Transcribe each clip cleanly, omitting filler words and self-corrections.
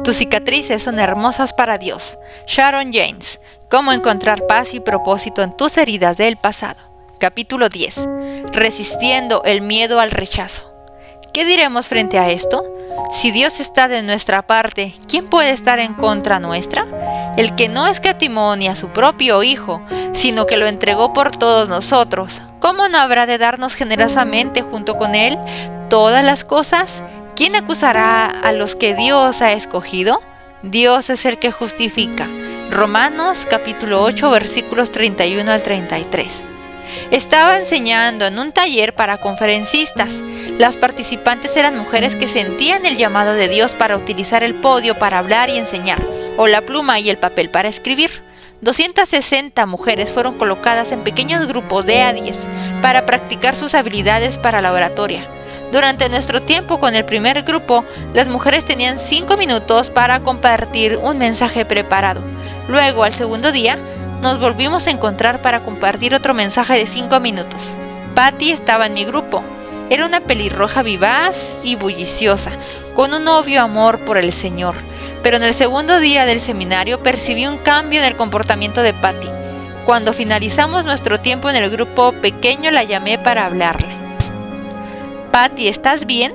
Tus cicatrices son hermosas para Dios. Sharon James. Cómo encontrar paz y propósito en tus heridas del pasado. Capítulo 10. Resistiendo el miedo al rechazo. ¿Qué diremos frente a esto? Si Dios está de nuestra parte, ¿quién puede estar en contra nuestra? El que no escatimó ni a su propio Hijo, sino que lo entregó por todos nosotros, ¿cómo no habrá de darnos generosamente junto con Él todas las cosas? ¿Quién acusará a los que Dios ha escogido? Dios es el que justifica. Romanos capítulo 8 versículos 31 al 33. Estaba enseñando en un taller para conferencistas. Las participantes eran mujeres que sentían el llamado de Dios para utilizar el podio para hablar y enseñar, o la pluma y el papel para escribir. 260 mujeres fueron colocadas en pequeños grupos de a 10 para practicar sus habilidades para la oratoria. Durante nuestro tiempo con el primer grupo, las mujeres tenían 5 minutos para compartir un mensaje preparado. Luego, al segundo día, nos volvimos a encontrar para compartir otro mensaje de 5 minutos. Patty estaba en mi grupo. Era una pelirroja vivaz y bulliciosa, con un obvio amor por el Señor. Pero en el segundo día del seminario percibí un cambio en el comportamiento de Patty. Cuando finalizamos nuestro tiempo en el grupo pequeño, la llamé para hablarle. Patty, ¿estás bien?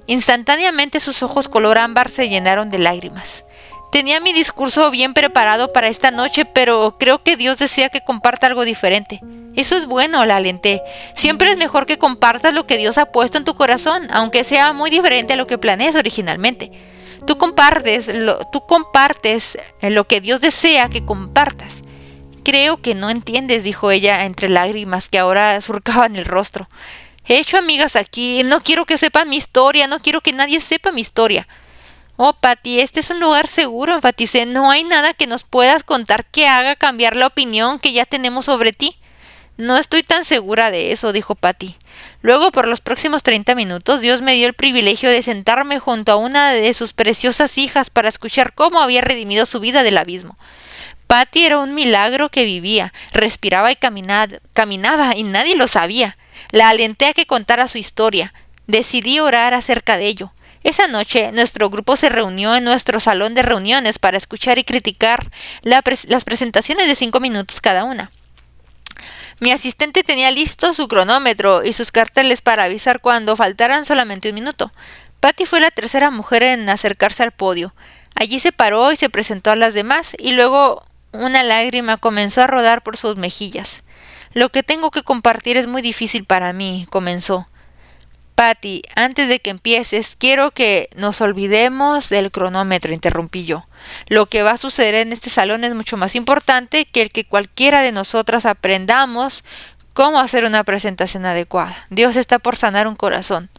Instantáneamente sus ojos color ámbar se llenaron de lágrimas. Tenía mi discurso bien preparado para esta noche, pero creo que Dios desea que comparta algo diferente. Eso es bueno, la alenté. Siempre es mejor que compartas lo que Dios ha puesto en tu corazón, aunque sea muy diferente a lo que planeas originalmente. Tú compartes lo que Dios desea que compartas. Creo que no entiendes, dijo ella entre lágrimas que ahora surcaban el rostro. He hecho amigas aquí, no quiero que sepan mi historia, no quiero que nadie sepa mi historia. Oh, Patty, este es un lugar seguro, enfaticé. No hay nada que nos puedas contar que haga cambiar la opinión que ya tenemos sobre ti. No estoy tan segura de eso, dijo Patty. Luego, por los próximos 30 minutos, Dios me dio el privilegio de sentarme junto a una de sus preciosas hijas para escuchar cómo había redimido su vida del abismo. Patty era un milagro que vivía, respiraba y caminaba y nadie lo sabía. La alenté a que contara su historia. Decidí orar acerca de ello. Esa noche, nuestro grupo se reunió en nuestro salón de reuniones para escuchar y criticar las presentaciones de 5 minutos cada una. Mi asistente tenía listo su cronómetro y sus carteles para avisar cuando faltaran solamente 1 minuto. Patty fue la tercera mujer en acercarse al podio. Allí se paró y se presentó a las demás, y luego una lágrima comenzó a rodar por sus mejillas. Lo que tengo que compartir es muy difícil para mí, comenzó. Patty, antes de que empieces, quiero que nos olvidemos del cronómetro, interrumpí yo. Lo que va a suceder en este salón es mucho más importante que el que cualquiera de nosotras aprendamos cómo hacer una presentación adecuada. Dios está por sanar un corazón.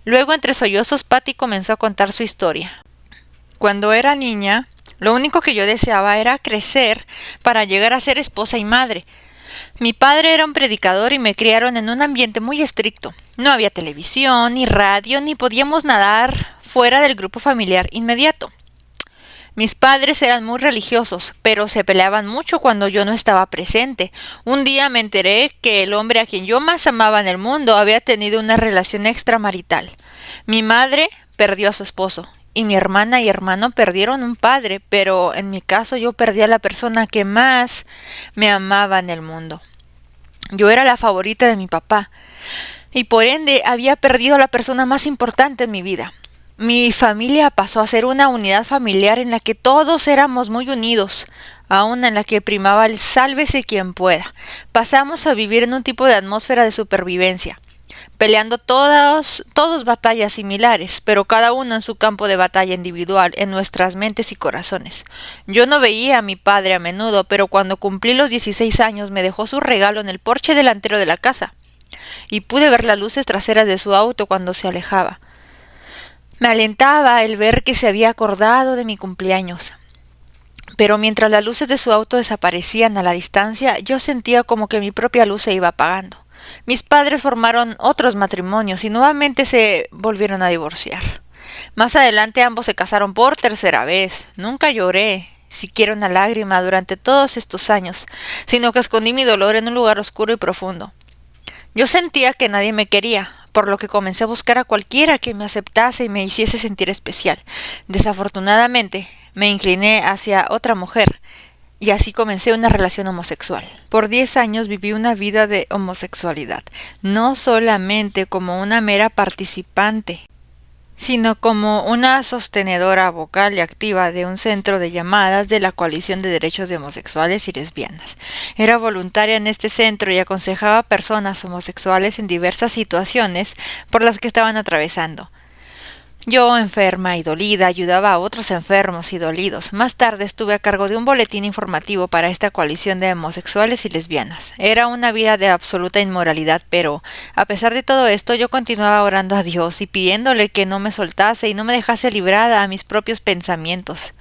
Luego, entre sollozos, Patty comenzó a contar su historia. Cuando era niña, lo único que yo deseaba era crecer para llegar a ser esposa y madre. Mi padre era un predicador y me criaron en un ambiente muy estricto. No había televisión, ni radio, ni podíamos nadar fuera del grupo familiar inmediato. Mis padres eran muy religiosos, pero se peleaban mucho cuando yo no estaba presente. Un día me enteré que el hombre a quien yo más amaba en el mundo había tenido una relación extramarital. Mi madre perdió a su esposo, y mi hermana y hermano perdieron un padre, pero en mi caso yo perdí a la persona que más me amaba en el mundo. Yo era la favorita de mi papá, y por ende había perdido a la persona más importante en mi vida. Mi familia pasó a ser una unidad familiar en la que todos éramos muy unidos, aún en la que primaba el sálvese quien pueda. Pasamos a vivir en un tipo de atmósfera de supervivencia, peleando todos batallas similares, pero cada uno en su campo de batalla individual, en nuestras mentes y corazones. Yo no veía a mi padre a menudo, pero cuando cumplí los 16 años me dejó su regalo en el porche delantero de la casa, y pude ver las luces traseras de su auto cuando se alejaba. Me alentaba el ver que se había acordado de mi cumpleaños. Pero mientras las luces de su auto desaparecían a la distancia, yo sentía como que mi propia luz se iba apagando. Mis padres formaron otros matrimonios y nuevamente se volvieron a divorciar. Más adelante ambos se casaron por tercera vez. Nunca lloré, siquiera una lágrima durante todos estos años, sino que escondí mi dolor en un lugar oscuro y profundo. Yo sentía que nadie me quería. por lo que comencé a buscar a cualquiera que me aceptase y me hiciese sentir especial. Desafortunadamente, me incliné hacia otra mujer, y así comencé una relación homosexual. Por 10 años viví una vida de homosexualidad, no solamente como una mera participante, sino como una sostenedora vocal y activa de un centro de llamadas de la Coalición de Derechos de Homosexuales y Lesbianas. Era voluntaria en este centro y aconsejaba a personas homosexuales en diversas situaciones por las que estaban atravesando. Yo, enferma y dolida, ayudaba a otros enfermos y dolidos. Más tarde estuve a cargo de un boletín informativo para esta coalición de homosexuales y lesbianas. Era una vida de absoluta inmoralidad, pero, a pesar de todo esto, yo continuaba orando a Dios y pidiéndole que no me soltase y no me dejase librada a mis propios pensamientos.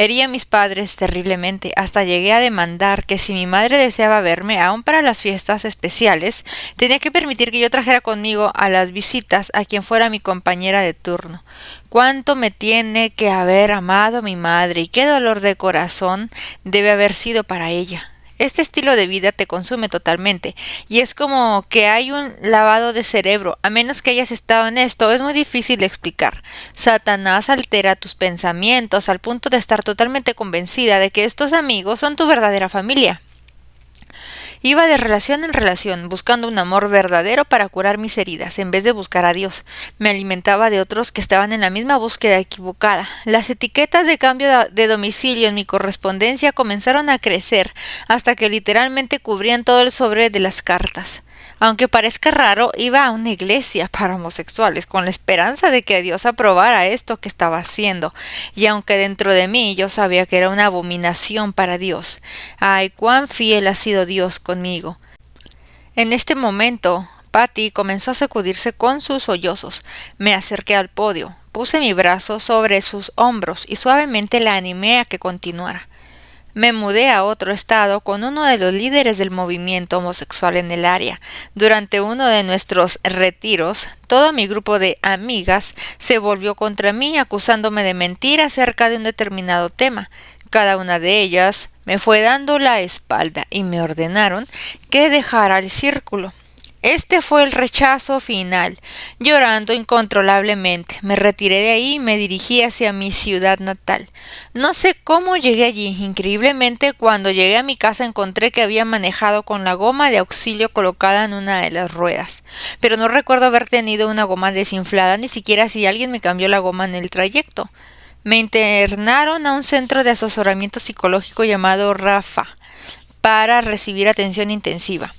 Herí a mis padres terriblemente, hasta llegué a demandar que si mi madre deseaba verme, aun para las fiestas especiales, tenía que permitir que yo trajera conmigo a las visitas a quien fuera mi compañera de turno. Cuánto me tiene que haber amado mi madre y qué dolor de corazón debe haber sido para ella. Este estilo de vida te consume totalmente, y es como que hay un lavado de cerebro. A menos que hayas estado en esto, es muy difícil de explicar. Satanás altera tus pensamientos al punto de estar totalmente convencida de que estos amigos son tu verdadera familia. Iba de relación en relación, buscando un amor verdadero para curar mis heridas, en vez de buscar a Dios. Me alimentaba de otros que estaban en la misma búsqueda equivocada. Las etiquetas de cambio de domicilio en mi correspondencia comenzaron a crecer, hasta que literalmente cubrían todo el sobre de las cartas. Aunque parezca raro, iba a una iglesia para homosexuales con la esperanza de que Dios aprobara esto que estaba haciendo, y aunque dentro de mí yo sabía que era una abominación para Dios. ¡Ay, cuán fiel ha sido Dios conmigo! En este momento, Patty comenzó a sacudirse con sus sollozos. Me acerqué al podio, puse mi brazo sobre sus hombros y suavemente la animé a que continuara. Me mudé a otro estado con uno de los líderes del movimiento homosexual en el área. Durante uno de nuestros retiros, todo mi grupo de amigas se volvió contra mí acusándome de mentir acerca de un determinado tema. Cada una de ellas me fue dando la espalda y me ordenaron que dejara el círculo. Este fue el rechazo final. Llorando incontrolablemente, me retiré de ahí y me dirigí hacia mi ciudad natal. No sé cómo llegué allí. Increíblemente, cuando llegué a mi casa encontré que había manejado con la goma de auxilio colocada en una de las ruedas. Pero no recuerdo haber tenido una goma desinflada, ni siquiera si alguien me cambió la goma en el trayecto. Me internaron a un centro de asesoramiento psicológico llamado Rafa para recibir atención intensiva.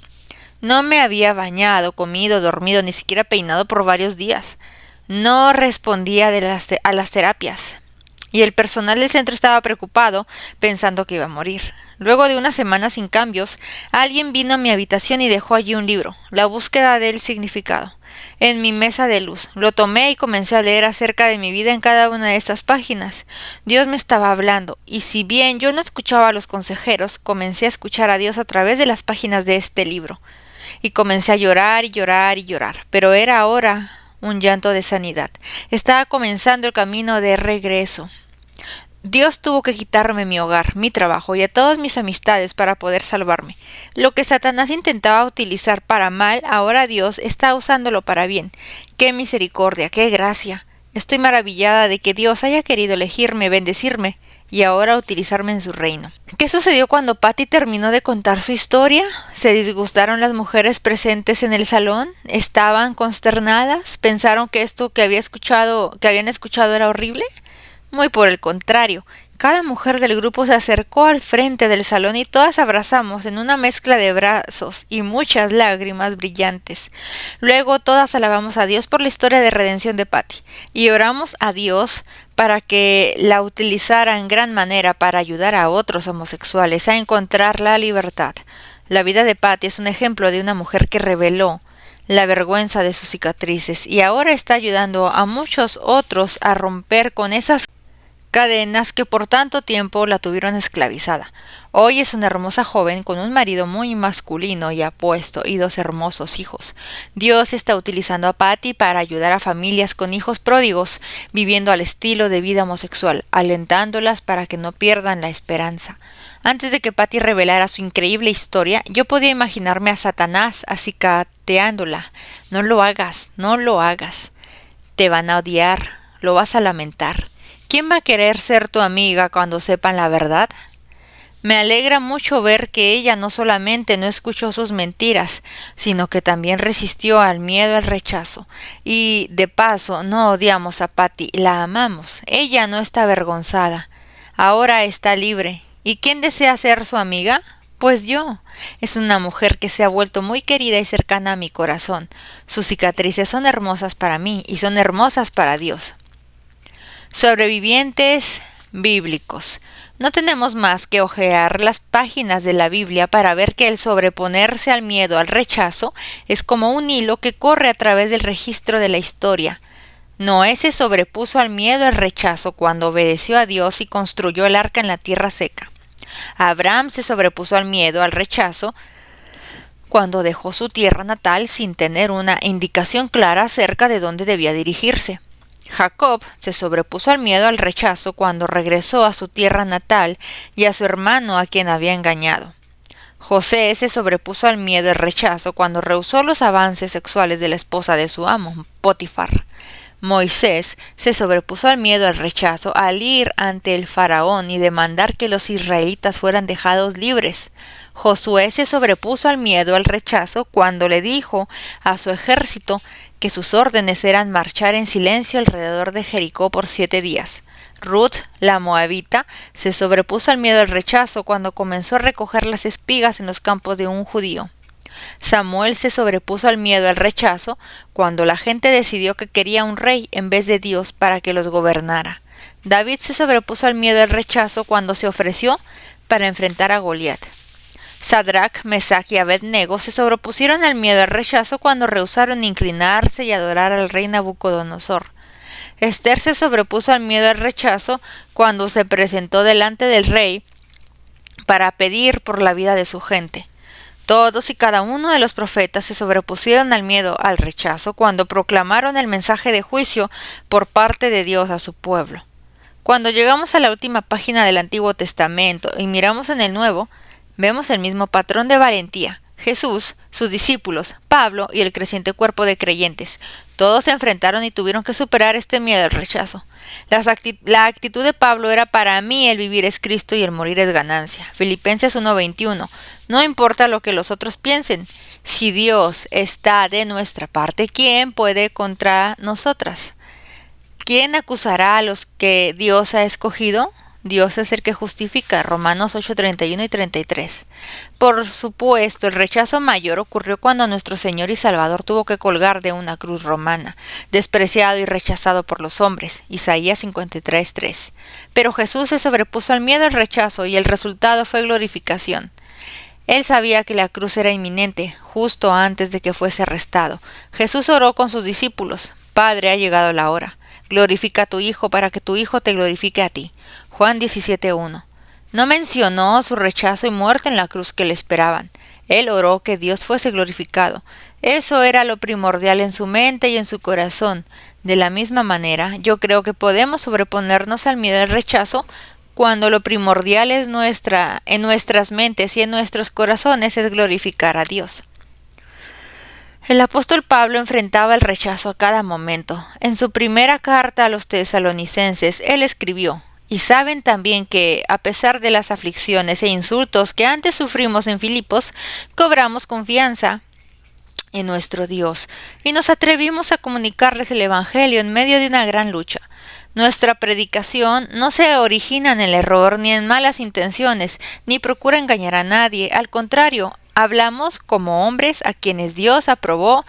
No me había bañado, comido, dormido, ni siquiera peinado por varios días. No respondía a las terapias. Y el personal del centro estaba preocupado, pensando que iba a morir. Luego de una semana sin cambios, alguien vino a mi habitación y dejó allí un libro, La búsqueda del significado, en mi mesa de luz. Lo tomé y comencé a leer acerca de mi vida en cada una de esas páginas. Dios me estaba hablando, y si bien yo no escuchaba a los consejeros, comencé a escuchar a Dios a través de las páginas de este libro. Y comencé a llorar y llorar y llorar, pero era ahora un llanto de sanidad. Estaba comenzando el camino de regreso. Dios tuvo que quitarme mi hogar, mi trabajo y a todas mis amistades para poder salvarme. Lo que Satanás intentaba utilizar para mal, ahora Dios está usándolo para bien. ¡Qué misericordia, qué gracia! Estoy maravillada de que Dios haya querido elegirme, bendecirme y ahora utilizarme en su reino. ¿Qué sucedió cuando Patty terminó de contar su historia? ¿Se disgustaron las mujeres presentes en el salón? ¿Estaban consternadas? ¿Pensaron que esto que habían escuchado era horrible? Muy por el contrario. Cada mujer del grupo se acercó al frente del salón y todas abrazamos en una mezcla de brazos y muchas lágrimas brillantes. Luego todas alabamos a Dios por la historia de redención de Patty y oramos a Dios para que la utilizara en gran manera para ayudar a otros homosexuales a encontrar la libertad. La vida de Patty es un ejemplo de una mujer que reveló la vergüenza de sus cicatrices y ahora está ayudando a muchos otros a romper con esas cadenas que por tanto tiempo la tuvieron esclavizada. Hoy es una hermosa joven con un marido muy masculino y apuesto y 2 hermosos hijos. Dios está utilizando a Patty para ayudar a familias con hijos pródigos viviendo al estilo de vida homosexual, alentándolas para que no pierdan la esperanza. Antes de que Patty revelara su increíble historia, yo podía imaginarme a Satanás acicateándola. No lo hagas, no lo hagas. Te van a odiar, lo vas a lamentar. ¿Quién va a querer ser tu amiga cuando sepan la verdad? Me alegra mucho ver que ella no solamente no escuchó sus mentiras, sino que también resistió al miedo al rechazo. Y, de paso, no odiamos a Patty, la amamos. Ella no está avergonzada. Ahora está libre. ¿Y quién desea ser su amiga? Pues yo. Es una mujer que se ha vuelto muy querida y cercana a mi corazón. Sus cicatrices son hermosas para mí y son hermosas para Dios. Sobrevivientes bíblicos. No tenemos más que hojear las páginas de la Biblia para ver que el sobreponerse al miedo, al rechazo, es como un hilo que corre a través del registro de la historia. Noé se sobrepuso al miedo, al rechazo, cuando obedeció a Dios y construyó el arca en la tierra seca. Abraham se sobrepuso al miedo, al rechazo, cuando dejó su tierra natal sin tener una indicación clara acerca de dónde debía dirigirse. Jacob se sobrepuso al miedo, al rechazo, cuando regresó a su tierra natal y a su hermano a quien había engañado. José se sobrepuso al miedo, al rechazo, cuando rehusó los avances sexuales de la esposa de su amo, Potifar. Moisés se sobrepuso al miedo, al rechazo, al ir ante el faraón y demandar que los israelitas fueran dejados libres. Josué se sobrepuso al miedo, al rechazo, cuando le dijo a su ejército que sus órdenes eran marchar en silencio alrededor de Jericó por 7 días. Ruth, la moabita, se sobrepuso al miedo, al rechazo, cuando comenzó a recoger las espigas en los campos de un judío. Samuel se sobrepuso al miedo, al rechazo, cuando la gente decidió que quería un rey en vez de Dios para que los gobernara. David se sobrepuso al miedo, al rechazo, cuando se ofreció para enfrentar a Goliat. Sadrach, Mesach y Abednego se sobrepusieron al miedo, al rechazo, cuando rehusaron inclinarse y adorar al rey Nabucodonosor. Esther se sobrepuso al miedo, al rechazo, cuando se presentó delante del rey para pedir por la vida de su gente. Todos y cada uno de los profetas se sobrepusieron al miedo, al rechazo, cuando proclamaron el mensaje de juicio por parte de Dios a su pueblo. Cuando llegamos a la última página del Antiguo Testamento y miramos en el Nuevo, vemos el mismo patrón de valentía. Jesús, sus discípulos, Pablo y el creciente cuerpo de creyentes. Todos se enfrentaron y tuvieron que superar este miedo al rechazo. La actitud de Pablo era: para mí el vivir es Cristo y el morir es ganancia. Filipenses 1:21. No importa lo que los otros piensen. Si Dios está de nuestra parte, ¿quién puede contra nosotras? ¿Quién acusará a los que Dios ha escogido? Dios es el que justifica. Romanos 8:31 y 33. Por supuesto, el rechazo mayor ocurrió cuando nuestro Señor y Salvador tuvo que colgar de una cruz romana, despreciado y rechazado por los hombres. Isaías 53:3. Pero Jesús se sobrepuso al miedo al rechazo y el resultado fue glorificación. Él sabía que la cruz era inminente, justo antes de que fuese arrestado. Jesús oró con sus discípulos: Padre, ha llegado la hora. Glorifica a tu Hijo para que tu Hijo te glorifique a ti. Juan 17:1. No mencionó su rechazo y muerte en la cruz que le esperaban. Él oró que Dios fuese glorificado. Eso era lo primordial en su mente y en su corazón. De la misma manera, yo creo que podemos sobreponernos al miedo y al rechazo cuando lo primordial es en nuestras mentes y en nuestros corazones es glorificar a Dios. El apóstol Pablo enfrentaba el rechazo a cada momento. En su primera carta a los tesalonicenses, él escribió: y saben también que, a pesar de las aflicciones e insultos que antes sufrimos en Filipos, cobramos confianza en nuestro Dios y nos atrevimos a comunicarles el Evangelio en medio de una gran lucha. Nuestra predicación no se origina en el error ni en malas intenciones, ni procura engañar a nadie. Al contrario, hablamos como hombres a quienes Dios aprobó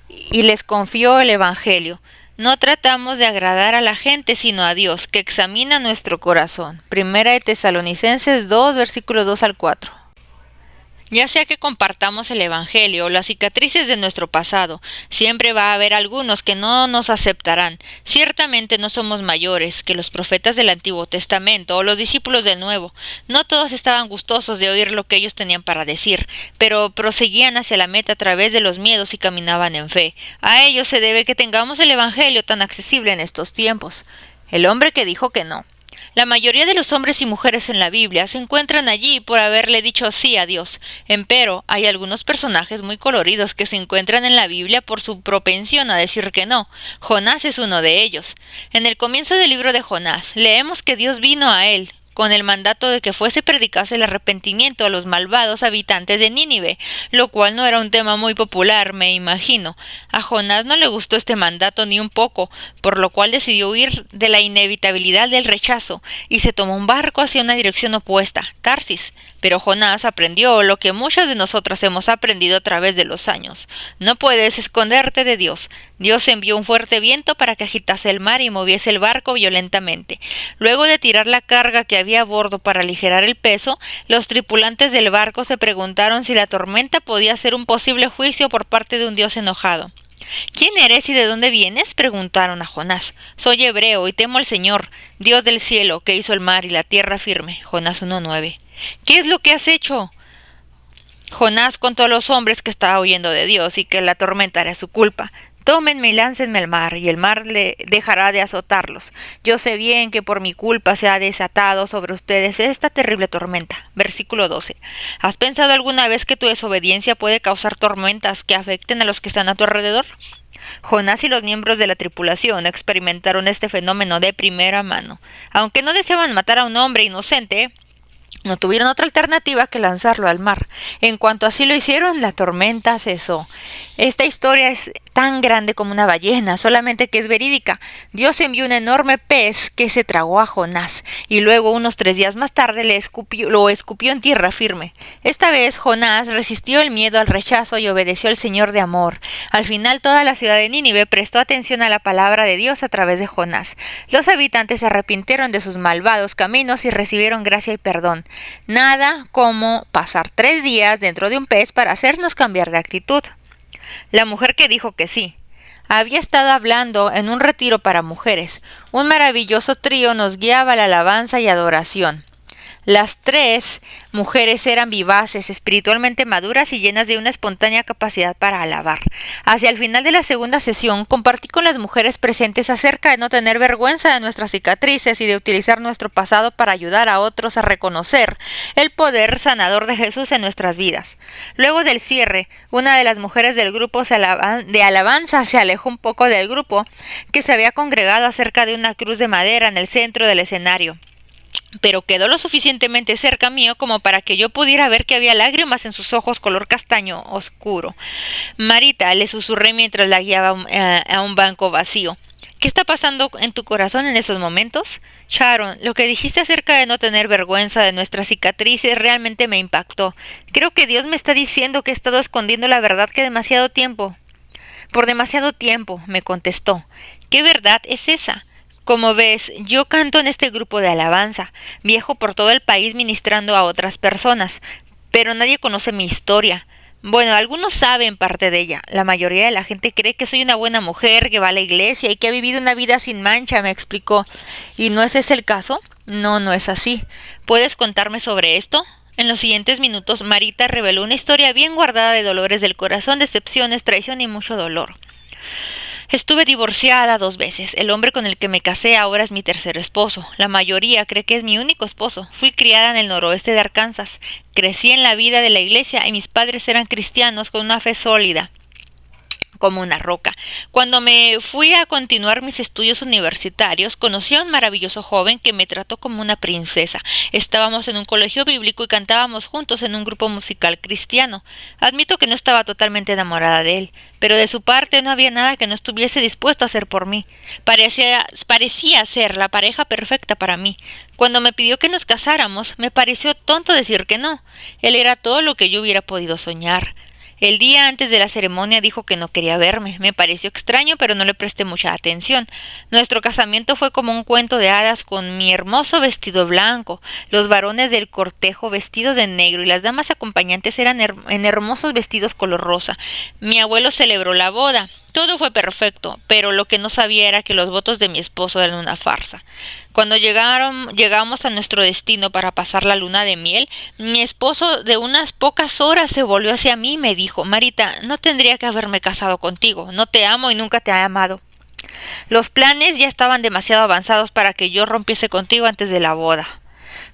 y les confió el Evangelio. No tratamos de agradar a la gente, sino a Dios, que examina nuestro corazón. Primera de Tesalonicenses 2, versículos 2 al 4. Ya sea que compartamos el Evangelio o las cicatrices de nuestro pasado, siempre va a haber algunos que no nos aceptarán. Ciertamente no somos mayores que los profetas del Antiguo Testamento o los discípulos del Nuevo. No todos estaban gustosos de oír lo que ellos tenían para decir, pero proseguían hacia la meta a través de los miedos y caminaban en fe. A ello se debe que tengamos el Evangelio tan accesible en estos tiempos. El hombre que dijo que no. La mayoría de los hombres y mujeres en la Biblia se encuentran allí por haberle dicho sí a Dios. Empero, hay algunos personajes muy coloridos que se encuentran en la Biblia por su propensión a decir que no. Jonás es uno de ellos. En el comienzo del libro de Jonás, leemos que Dios vino a él con el mandato de que fuese predicase el arrepentimiento a los malvados habitantes de Nínive, lo cual no era un tema muy popular, me imagino. A Jonás no le gustó este mandato ni un poco, por lo cual decidió huir de la inevitabilidad del rechazo, y se tomó un barco hacia una dirección opuesta, Tarsis. Pero Jonás aprendió lo que muchas de nosotras hemos aprendido a través de los años. No puedes esconderte de Dios. Dios envió un fuerte viento para que agitase el mar y moviese el barco violentamente. Luego de tirar la carga que había a bordo para aligerar el peso, los tripulantes del barco se preguntaron si la tormenta podía ser un posible juicio por parte de un Dios enojado. ¿Quién eres y de dónde vienes?, preguntaron a Jonás. Soy hebreo y temo al Señor, Dios del cielo, que hizo el mar y la tierra firme. Jonás 1:9. ¿Qué es lo que has hecho? Jonás contó a los hombres que estaba huyendo de Dios y que la tormenta era su culpa. Tómenme y láncenme al mar, y el mar le dejará de azotarlos. Yo sé bien que por mi culpa se ha desatado sobre ustedes esta terrible tormenta. Versículo 12. ¿Has pensado alguna vez que tu desobediencia puede causar tormentas que afecten a los que están a tu alrededor? Jonás y los miembros de la tripulación experimentaron este fenómeno de primera mano. Aunque no deseaban matar a un hombre inocente, no tuvieron otra alternativa que lanzarlo al mar. En cuanto así lo hicieron, la tormenta cesó. Esta historia es tan grande como una ballena, solamente que es verídica. Dios envió un enorme pez que se tragó a Jonás, y luego unos 3 días más tarde lo escupió en tierra firme. Esta vez Jonás resistió el miedo al rechazo y obedeció al Señor de amor. Al final toda la ciudad de Nínive prestó atención a la palabra de Dios a través de Jonás. Los habitantes se arrepintieron de sus malvados caminos y recibieron gracia y perdón. Nada como pasar 3 días dentro de un pez para hacernos cambiar de actitud. La mujer que dijo que sí. Había estado hablando en un retiro para mujeres. Un maravilloso trío nos guiaba a la alabanza y adoración. Las 3 mujeres eran vivaces, espiritualmente maduras y llenas de una espontánea capacidad para alabar. Hacia el final de la segunda sesión, compartí con las mujeres presentes acerca de no tener vergüenza de nuestras cicatrices y de utilizar nuestro pasado para ayudar a otros a reconocer el poder sanador de Jesús en nuestras vidas. Luego del cierre, una de las mujeres del grupo de alabanza se alejó un poco del grupo, que se había congregado acerca de una cruz de madera en el centro del escenario, pero quedó lo suficientemente cerca mío como para que yo pudiera ver que había lágrimas en sus ojos color castaño oscuro. Marita, le susurré mientras la guiaba a un banco vacío. ¿Qué está pasando en tu corazón en esos momentos? Sharon, lo que dijiste acerca de no tener vergüenza de nuestras cicatrices realmente me impactó. Creo que Dios me está diciendo que he estado escondiendo la verdad por demasiado tiempo, me contestó. ¿Qué verdad es esa? Como ves, yo canto en este grupo de alabanza, viajo por todo el país ministrando a otras personas, pero nadie conoce mi historia. Bueno, algunos saben parte de ella. La mayoría de la gente cree que soy una buena mujer, que va a la iglesia y que ha vivido una vida sin mancha, me explicó. ¿Y no es ese el caso? No, no es así. ¿Puedes contarme sobre esto? En los siguientes minutos, Marita reveló una historia bien guardada de dolores del corazón, decepciones, traición y mucho dolor. Estuve divorciada 2 veces. El hombre con el que me casé ahora es mi tercer esposo. La mayoría cree que es mi único esposo. Fui criada en el noroeste de Arkansas. Crecí en la vida de la iglesia y mis padres eran cristianos con una fe sólida como una roca. Cuando me fui a continuar mis estudios universitarios, conocí a un maravilloso joven que me trató como una princesa. Estábamos en un colegio bíblico y cantábamos juntos en un grupo musical cristiano. Admito que no estaba totalmente enamorada de él, pero de su parte no había nada que no estuviese dispuesto a hacer por mí. Parecía ser la pareja perfecta para mí. Cuando me pidió que nos casáramos, me pareció tonto decir que no. Él era todo lo que yo hubiera podido soñar. El día antes de la ceremonia dijo que no quería verme. Me pareció extraño, pero no le presté mucha atención. Nuestro casamiento fue como un cuento de hadas con mi hermoso vestido blanco, los varones del cortejo vestidos de negro y las damas acompañantes eran en hermosos vestidos color rosa. Mi abuelo celebró la boda. Todo fue perfecto, pero lo que no sabía era que los votos de mi esposo eran una farsa. Cuando llegamos a nuestro destino para pasar la luna de miel, mi esposo de unas pocas horas se volvió hacia mí y me dijo: Marita, no tendría que haberme casado contigo, no te amo y nunca te he amado. Los planes ya estaban demasiado avanzados para que yo rompiese contigo antes de la boda.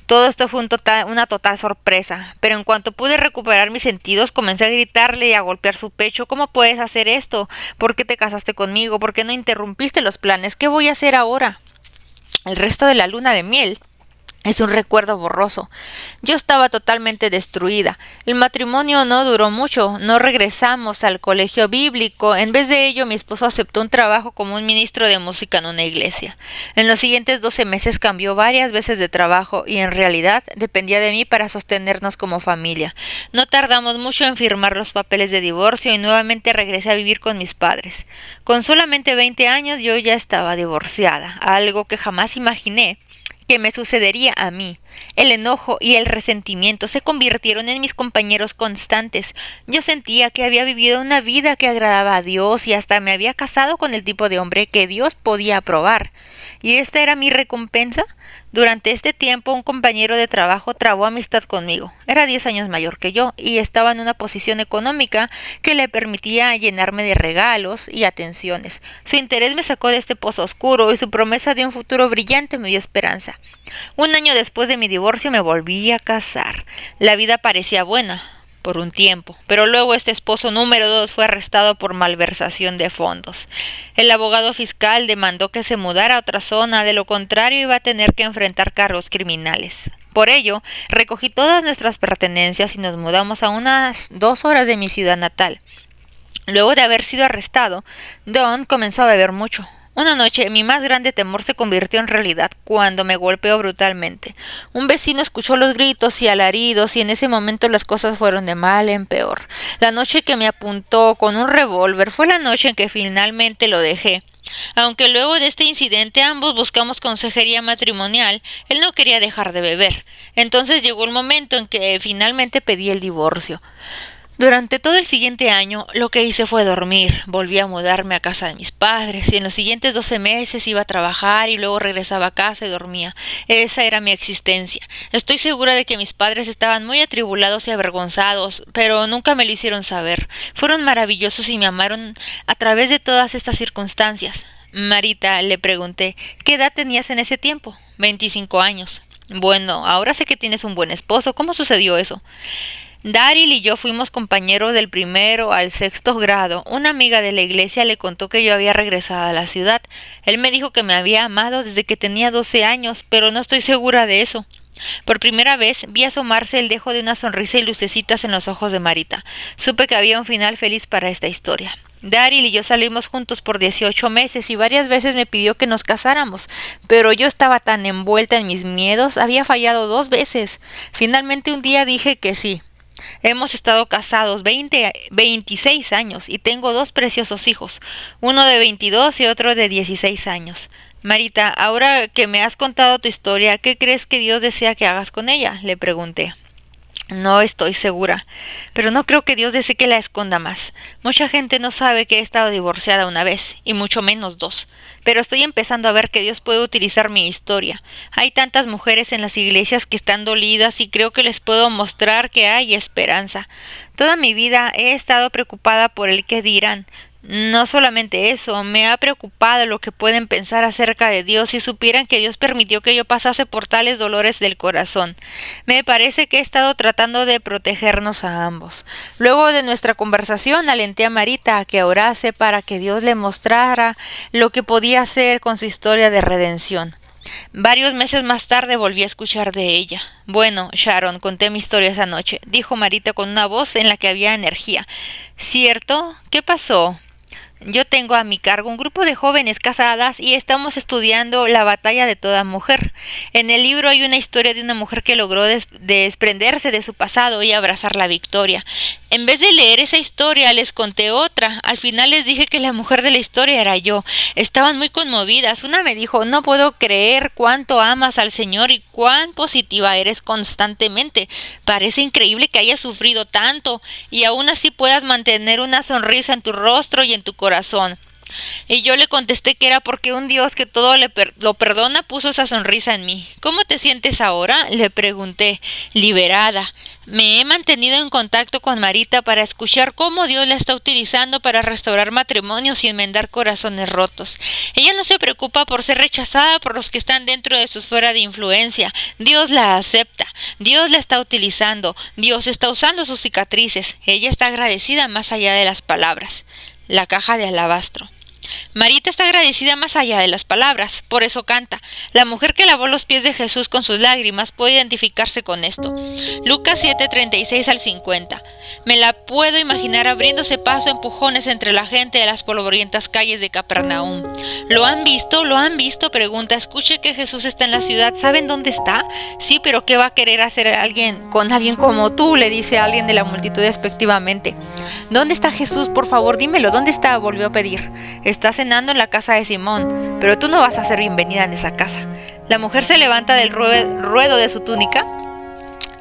Todo esto fue una total sorpresa, pero en cuanto pude recuperar mis sentidos, comencé a gritarle y a golpear su pecho. ¿Cómo puedes hacer esto? ¿Por qué te casaste conmigo? ¿Por qué no interrumpiste los planes? ¿Qué voy a hacer ahora? El resto de la luna de miel es un recuerdo borroso. Yo estaba totalmente destruida. El matrimonio no duró mucho. No regresamos al colegio bíblico. En vez de ello, mi esposo aceptó un trabajo como un ministro de música en una iglesia. En los siguientes 12 meses cambió varias veces de trabajo y en realidad dependía de mí para sostenernos como familia. No tardamos mucho en firmar los papeles de divorcio y nuevamente regresé a vivir con mis padres. Con solamente 20 años yo ya estaba divorciada, algo que jamás imaginé que me sucedería a mí. El enojo y el resentimiento se convirtieron en mis compañeros constantes. Yo sentía que había vivido una vida que agradaba a Dios y hasta me había casado con el tipo de hombre que Dios podía aprobar. ¿Y esta era mi recompensa? Durante este tiempo un compañero de trabajo trabó amistad conmigo. Era 10 años mayor que yo y estaba en una posición económica que le permitía llenarme de regalos y atenciones. Su interés me sacó de este pozo oscuro y su promesa de un futuro brillante me dio esperanza. Un año después de mi divorcio me volví a casar. La vida parecía buena por un tiempo, pero luego este esposo número 2 fue arrestado por malversación de fondos. El abogado fiscal demandó que se mudara a otra zona, de lo contrario iba a tener que enfrentar cargos criminales. Por ello, recogí todas nuestras pertenencias y nos mudamos a unas 2 horas de mi ciudad natal. Luego de haber sido arrestado, Don comenzó a beber mucho. Una noche mi más grande temor se convirtió en realidad cuando me golpeó brutalmente. Un vecino escuchó los gritos y alaridos y en ese momento las cosas fueron de mal en peor. La noche que me apuntó con un revólver fue la noche en que finalmente lo dejé. Aunque luego de este incidente ambos buscamos consejería matrimonial, él no quería dejar de beber. Entonces llegó el momento en que finalmente pedí el divorcio. Durante todo el siguiente año, lo que hice fue dormir. Volví a mudarme a casa de mis padres y en los siguientes 12 meses iba a trabajar y luego regresaba a casa y dormía. Esa era mi existencia. Estoy segura de que mis padres estaban muy atribulados y avergonzados, pero nunca me lo hicieron saber. Fueron maravillosos y me amaron a través de todas estas circunstancias. Marita, le pregunté, ¿qué edad tenías en ese tiempo? 25 años. Bueno, ahora sé que tienes un buen esposo. ¿Cómo sucedió eso? Daryl y yo fuimos compañeros del primero al 6º grado. Una amiga de la iglesia le contó que yo había regresado a la ciudad. Él me dijo que me había amado desde que tenía 12 años, pero no estoy segura de eso. Por primera vez vi asomarse el dejo de una sonrisa y lucecitas en los ojos de Marita. Supe que había un final feliz para esta historia. Daryl y yo salimos juntos por 18 meses y varias veces me pidió que nos casáramos, pero yo estaba tan envuelta en mis miedos, había fallado 2 veces. Finalmente un día dije que sí. Hemos estado casados 26 años y tengo 2 preciosos hijos, uno de 22 y otro de 16 años. Marita, ahora que me has contado tu historia, ¿qué crees que Dios desea que hagas con ella?, le pregunté. No estoy segura, pero no creo que Dios desee que la esconda más. Mucha gente no sabe que he estado divorciada una vez, y mucho menos 2. Pero estoy empezando a ver que Dios puede utilizar mi historia. Hay tantas mujeres en las iglesias que están dolidas y creo que les puedo mostrar que hay esperanza. Toda mi vida he estado preocupada por el qué dirán. No solamente eso, me ha preocupado lo que pueden pensar acerca de Dios si supieran que Dios permitió que yo pasase por tales dolores del corazón. Me parece que he estado tratando de protegernos a ambos. Luego de nuestra conversación, alenté a Marita a que orase para que Dios le mostrara lo que podía hacer con su historia de redención. Varios meses más tarde volví a escuchar de ella. Bueno, Sharon, conté mi historia esa noche, dijo Marita con una voz en la que había energía. ¿Cierto? ¿Qué pasó? Yo tengo a mi cargo un grupo de jóvenes casadas y estamos estudiando la batalla de toda mujer. En el libro hay una historia de una mujer que logró desprenderse de su pasado y abrazar la victoria. En vez de leer esa historia, les conté otra. Al final les dije que la mujer de la historia era yo. Estaban muy conmovidas. Una me dijo: no puedo creer cuánto amas al Señor y cuán positiva eres constantemente. Parece increíble que hayas sufrido tanto y aún así puedas mantener una sonrisa en tu rostro y en tu corazón. Y yo le contesté que era porque un Dios que todo lo perdona puso esa sonrisa en mí. ¿Cómo te sientes ahora?, le pregunté. Liberada. Me he mantenido en contacto con Marita para escuchar cómo Dios la está utilizando para restaurar matrimonios y enmendar corazones rotos. Ella no se preocupa por ser rechazada por los que están dentro de su esfera de influencia. Dios la acepta. Dios la está utilizando. Dios está usando sus cicatrices. Ella está agradecida más allá de las palabras. La caja de alabastro. Marita está agradecida más allá de las palabras, por eso canta. La mujer que lavó los pies de Jesús con sus lágrimas puede identificarse con esto. Lucas 7:36 al 50. Me la puedo imaginar abriéndose paso a empujones entre la gente de las polvorientas calles de Capernaum. ¿Lo han visto? ¿Lo han visto?, pregunta. Escuche que Jesús está en la ciudad. ¿Saben dónde está? Sí, pero ¿qué va a querer hacer con alguien como tú?, le dice alguien de la multitud despectivamente. ¿Dónde está Jesús? Por favor, dímelo. ¿Dónde está?, volvió a pedir. Está cenando en la casa de Simón, pero tú no vas a ser bienvenida en esa casa. La mujer se levanta del ruedo de su túnica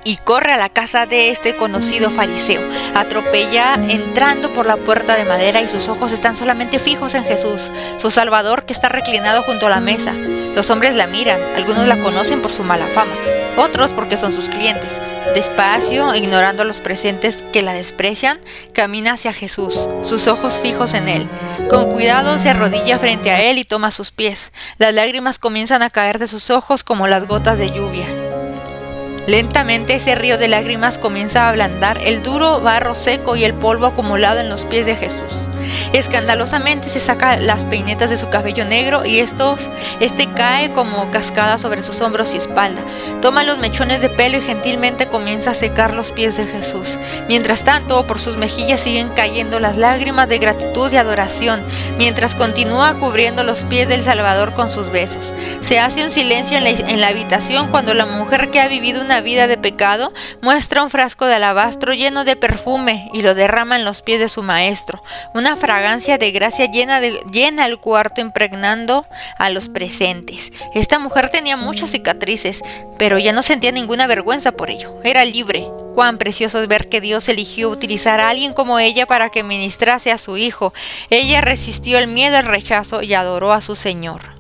y corre a la casa de este conocido fariseo. Atropella entrando por la puerta de madera y sus ojos están solamente fijos en Jesús, su Salvador, que está reclinado junto a la mesa. Los hombres la miran, algunos la conocen por su mala fama, otros porque son sus clientes. Despacio, ignorando a los presentes que la desprecian, camina hacia Jesús, sus ojos fijos en él. Con cuidado se arrodilla frente a él y toma sus pies. Las lágrimas comienzan a caer de sus ojos como las gotas de lluvia. Lentamente ese río de lágrimas comienza a ablandar el duro barro seco y el polvo acumulado en los pies de Jesús. Escandalosamente se saca las peinetas de su cabello negro y este cae como cascada sobre sus hombros y espalda. Toma los mechones de pelo y gentilmente comienza a secar los pies de Jesús. Mientras tanto, por sus mejillas siguen cayendo las lágrimas de gratitud y adoración, mientras continúa cubriendo los pies del Salvador con sus besos. Se hace un silencio en la habitación cuando la mujer, que ha vivido una vida de pecado, muestra un frasco de alabastro lleno de perfume y lo derrama en los pies de su maestro. Una fragancia de gracia llena el cuarto, impregnando a los presentes. Esta mujer tenía muchas cicatrices, pero ya no sentía ninguna vergüenza por ello. Era libre. Cuán precioso es ver que Dios eligió utilizar a alguien como ella para que ministrase a su hijo. Ella resistió el miedo al rechazo y adoró a su Señor.